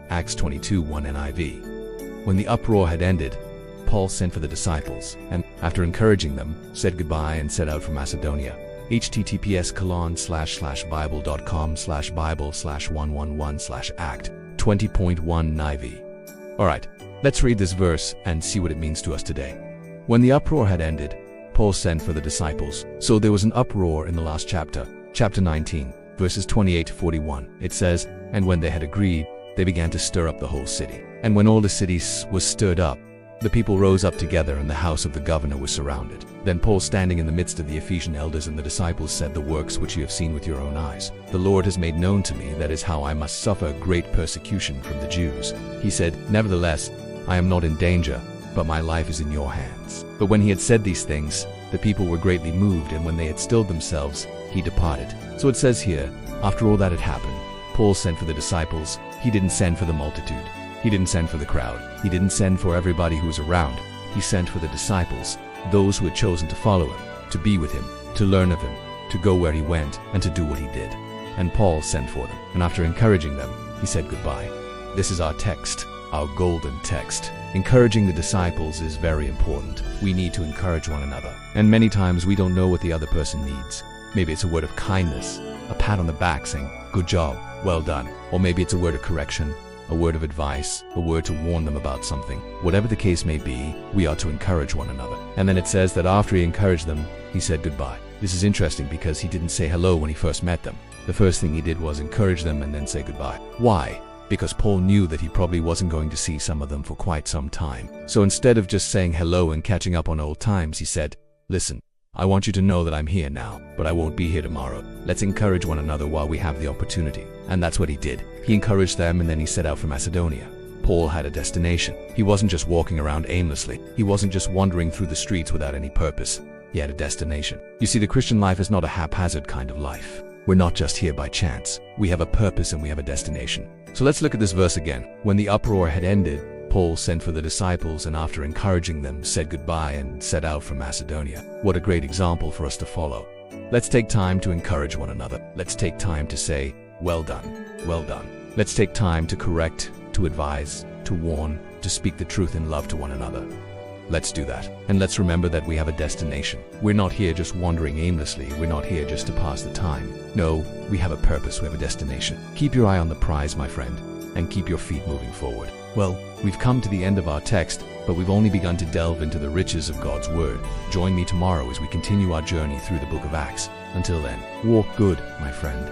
Acts 22:1 NIV. When the uproar had ended, Paul sent for the disciples, and, after encouraging them, said goodbye and set out for Macedonia. https://bible.com/bible/111/act 20.1 NIV. Alright, let's read this verse and see what it means to us today. When the uproar had ended, Paul sent for the disciples. So there was an uproar in the last chapter, chapter 19, verses 28 to 41. It says, "And when they had agreed, they began to stir up the whole city. And when all the city was stirred up, the people rose up together, and the house of the governor was surrounded. Then Paul, standing in the midst of the Ephesian elders and the disciples, said, The works which you have seen with your own eyes, the Lord has made known to me, that is how I must suffer great persecution from the Jews. He said, Nevertheless, I am not in danger, but my life is in your hands. But when he had said these things, the people were greatly moved, and when they had stilled themselves, he departed." So it says here, after all that had happened, Paul sent for the disciples. He didn't send for the multitude. He didn't send for the crowd. He didn't send for everybody who was around. He sent for the disciples, those who had chosen to follow him, to be with him, to learn of him, to go where he went, and to do what he did. And Paul sent for them, and after encouraging them, he said goodbye. This is our text, our golden text. Encouraging the disciples is very important. We need to encourage one another. And many times we don't know what the other person needs. Maybe it's a word of kindness, a pat on the back saying, "Good job, well done." Or maybe it's a word of correction, a word of advice, a word to warn them about something. Whatever the case may be, we are to encourage one another. And then it says that after he encouraged them, he said goodbye. This is interesting because he didn't say hello when he first met them. The first thing he did was encourage them and then say goodbye. Why? Because Paul knew that he probably wasn't going to see some of them for quite some time. So instead of just saying hello and catching up on old times, he said, "Listen, I want you to know that I'm here now, but I won't be here tomorrow. Let's encourage one another while we have the opportunity." And that's what he did. He encouraged them, and then he set out for Macedonia. Paul had a destination. He wasn't just walking around aimlessly. He wasn't just wandering through the streets without any purpose. He had a destination. You see, the Christian life is not a haphazard kind of life. We're not just here by chance. We have a purpose and we have a destination. So let's look at this verse again. When the uproar had ended, Paul sent for the disciples, and after encouraging them, said goodbye and set out for Macedonia. What a great example for us to follow. Let's take time to encourage one another. Let's take time to say, "Well done, well done." Let's take time to correct, to advise, to warn, to speak the truth in love to one another. Let's do that. And let's remember that we have a destination. We're not here just wandering aimlessly. We're not here just to pass the time. No, we have a purpose. We have a destination. Keep your eye on the prize, my friend, and keep your feet moving forward. Well, we've come to the end of our text, but we've only begun to delve into the riches of God's Word. Join me tomorrow as we continue our journey through the book of Acts. Until then, walk good, my friend.